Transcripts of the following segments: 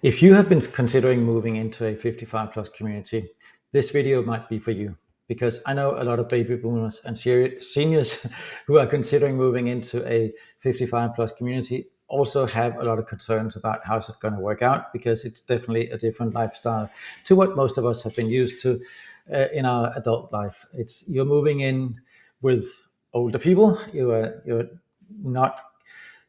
If you have been considering moving into a 55 plus community, this video might be for you because I know a lot of baby boomers and seniors who are considering moving into a 55 plus community also have a lot of concerns about how's it going to work out, because it's definitely a different lifestyle to what most of us have been used to in our adult life. It's You're moving in with older people. You're not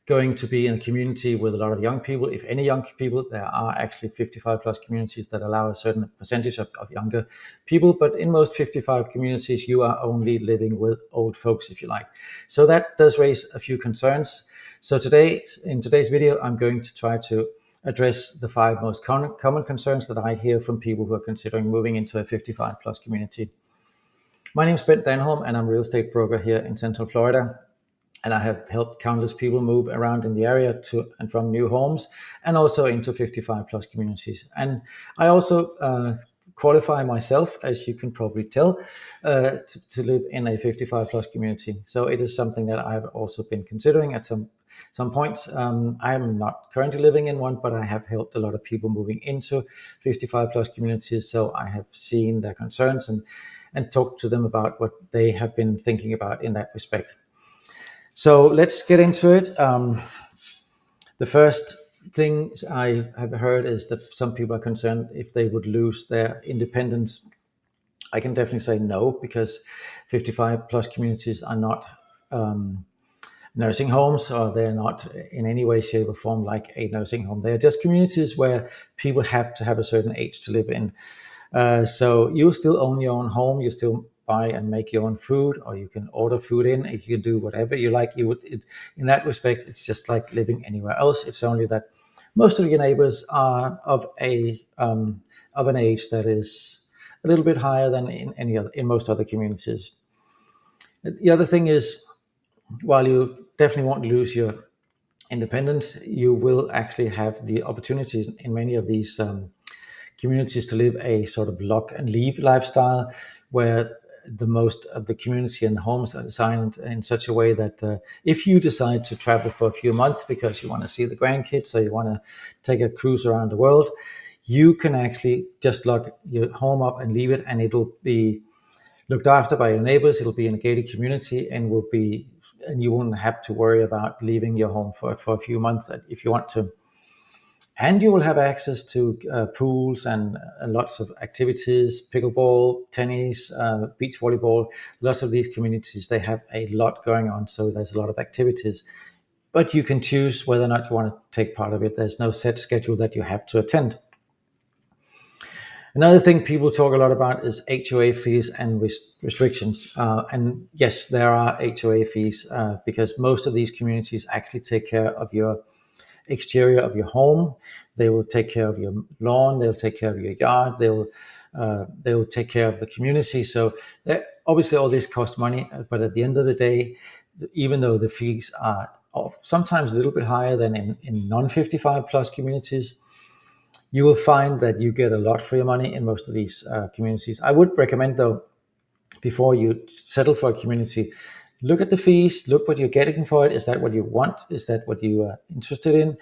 going to be in a community with a lot of young people. If any young people, there are actually 55 plus communities that allow a certain percentage of younger people. But in most 55 communities, you are only living with old folks, if you like. So that does raise a few concerns. So in today's video, I'm going to try to address the five most common concerns that I hear from people who are considering moving into a 55 plus community. My name is Ben Danholm, and I'm a real estate broker here in Central Florida. And I have helped countless people move around in the area to and from new homes, and also into 55 plus communities. And I also qualify myself, as you can probably tell, to live in a 55 plus community. So it is something that I've also been considering at some points. I am not currently living in one, but I have helped a lot of people moving into 55 plus communities. So I have seen their concerns and talked to them about what they have been thinking about in that respect. So let's get into it. The first thing I have heard is that some people are concerned if they would lose their independence. I can definitely say no, because 55 plus communities are not nursing homes, or they're not in any way, shape, or form like a nursing home. They're just communities where people have to have a certain age to live in. So you still own your own home. You still buy and make your own food, or you can order food in. You can do whatever you like. In that respect, it's just like living anywhere else. It's only that most of your neighbors are of an age that is a little bit higher than in most other communities. The other thing is, while you definitely won't lose your independence, you will actually have the opportunity in many of these communities to live a sort of lock and leave lifestyle, where the most of the community and the homes are designed in such a way that if you decide to travel for a few months because you want to see the grandkids, or you want to take a cruise around the world, you can actually just lock your home up and leave it, and it'll be looked after by your neighbors. It'll be in a gated community, and you won't have to worry about leaving your home for a few months if you want to. And you will have access to pools and lots of activities: pickleball, tennis, beach volleyball. Lots of these communities, they have a lot going on, so there's a lot of activities. But you can choose whether or not you want to take part of it. There's no set schedule that you have to attend. Another thing people talk a lot about is HOA fees and restrictions. And yes, there are HOA fees because most of these communities actually take care of your exterior of your home. They will take care of your lawn. They'll take care of your yard. They will take care of the community. So obviously all this costs money, but at the end of the day, even though the fees are sometimes a little bit higher than in non-55 plus communities, you will find that you get a lot for your money in most of these communities. I would recommend, though, before you settle for a community, look at the fees, look what you're getting for it. Is that what you want? Is that what you are interested in?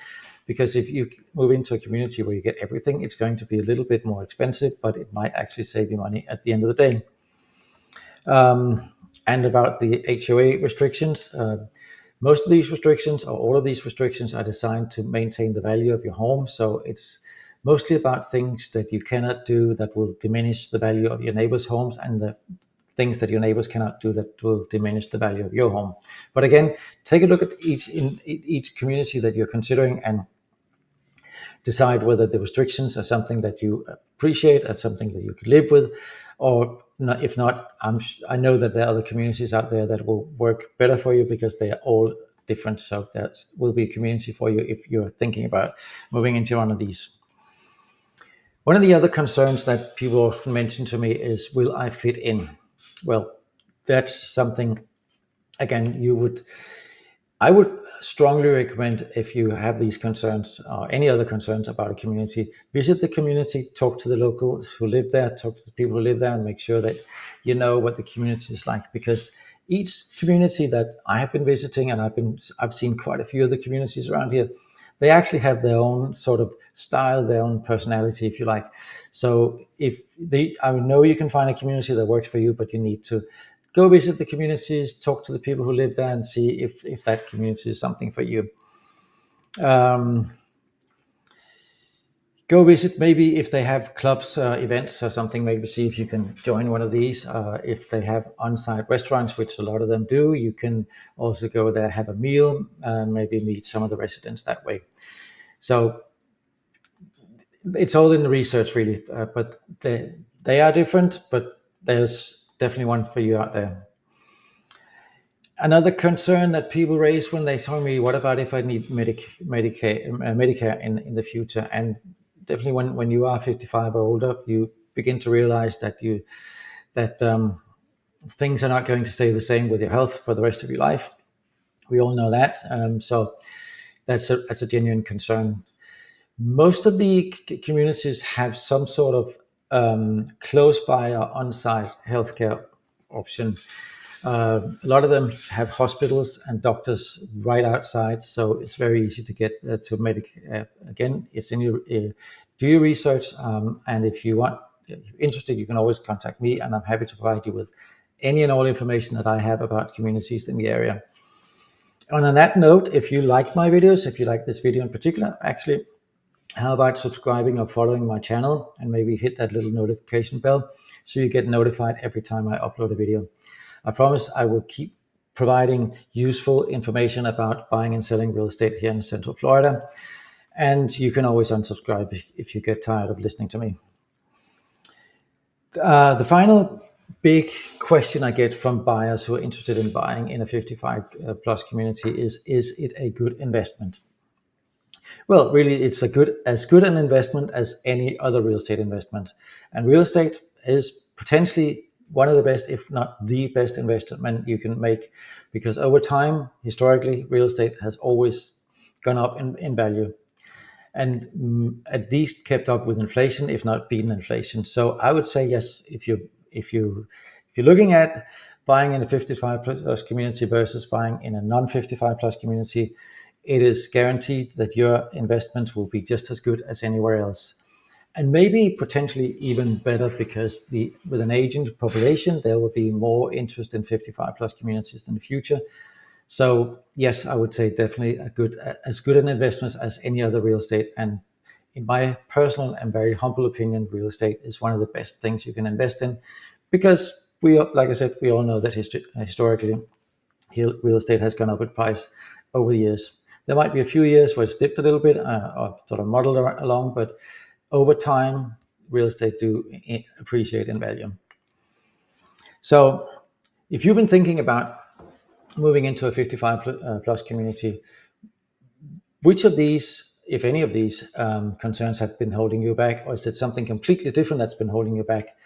Because if you move into a community where you get everything, it's going to be a little bit more expensive, but it might actually save you money at the end of the day. And about the HOA restrictions, most of these restrictions, or all of these restrictions, are designed to maintain the value of your home. So it's mostly about things that you cannot do that will diminish the value of your neighbors' homes, and the things that your neighbors cannot do that will diminish the value of your home. But again, take a look at each community that you're considering, and decide whether the restrictions are something that you appreciate and something that you could live with, or not. If not, I know that there are other communities out there that will work better for you, because they are all different. So there will be a community for you if you're thinking about moving into one of these. One of the other concerns that people often mention to me is, will I fit in? Well, that's something, again, I would strongly recommend, if you have these concerns or any other concerns about a community, visit the community, talk to the locals who live there, talk to the people who live there, and make sure that you know what the community is like. Because each community that I have been visiting, and I've seen quite a few of the communities around here, they actually have their own sort of style, their own personality, if you like. So I know you can find a community that works for you, but you need to go visit the communities, talk to the people who live there, and see if that community is something for you. Um, Go visit maybe if they have clubs, events or something, maybe see if you can join one of these. If they have on-site restaurants, which a lot of them do, you can also go there, have a meal, and maybe meet some of the residents that way. So it's all in the research really, but they are different, but there's definitely one for you out there. Another concern that people raise when they tell me, what about if I need Medicare in the future? And definitely when you are 55 or older, you begin to realize that things are not going to stay the same with your health for the rest of your life. We all know that. So that's a genuine concern. Most of the communities have some sort of close by or on-site healthcare option. A lot of them have hospitals and doctors right outside, so it's very easy to get to medic. Again, it's in your do your research, and if you're interested, you can always contact me, and I'm happy to provide you with any and all information that I have about communities in the area. And on that note, if you like my videos, if you like this video in particular, actually, how about subscribing or following my channel and maybe hit that little notification bell so you get notified every time I upload a video. I promise I will keep providing useful information about buying and selling real estate here in Central Florida. And you can always unsubscribe if you get tired of listening to me. The final big question I get from buyers who are interested in buying in a 55 plus community is it a good investment? Well, really, it's as good an investment as any other real estate investment. And real estate is potentially one of the best, if not the best investment you can make, because over time, historically, real estate has always gone up in value and at least kept up with inflation, if not beaten inflation. So I would say yes, if you're looking at buying in a 55 plus community versus buying in a non-55 plus community, it is guaranteed that your investment will be just as good as anywhere else. And maybe potentially even better, because with an aging population, there will be more interest in 55 plus communities in the future. So yes, I would say definitely as good an investment as any other real estate. And in my personal and very humble opinion, real estate is one of the best things you can invest in, because like I said, we all know that historically, real estate has gone up in price over the years. There might be a few years where it's dipped a little bit, or sort of modeled along, but over time, real estate do appreciate in value. So if you've been thinking about moving into a 55 plus community, which of these, if any of these concerns have been holding you back, or is it something completely different that's been holding you back?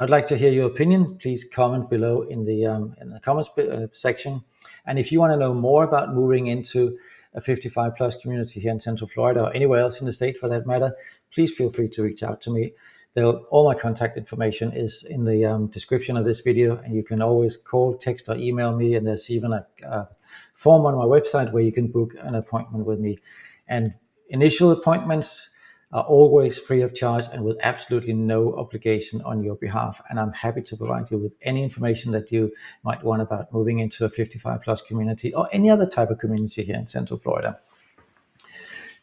I'd like to hear your opinion. Please comment below in the comments section. And if you want to know more about moving into a 55 plus community here in Central Florida, or anywhere else in the state for that matter, please feel free to reach out to me. All my contact information is in the description of this video, and you can always call, text, or email me. And there's even a form on my website where you can book an appointment with me. And initial appointments are always free of charge and with absolutely no obligation on your behalf. And I'm happy to provide you with any information that you might want about moving into a 55 plus community or any other type of community here in Central Florida.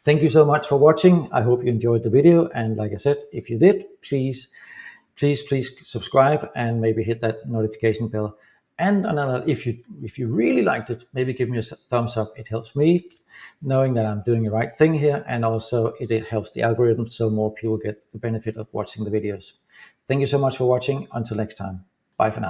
Thank you so much for watching. I hope you enjoyed the video. And like I said, if you did, please subscribe and maybe hit that notification bell. And if you really liked it, maybe give me a thumbs up. It helps me knowing that I'm doing the right thing here, and also it helps the algorithm so more people get the benefit of watching the videos. Thank you so much for watching. Until next time, bye for now.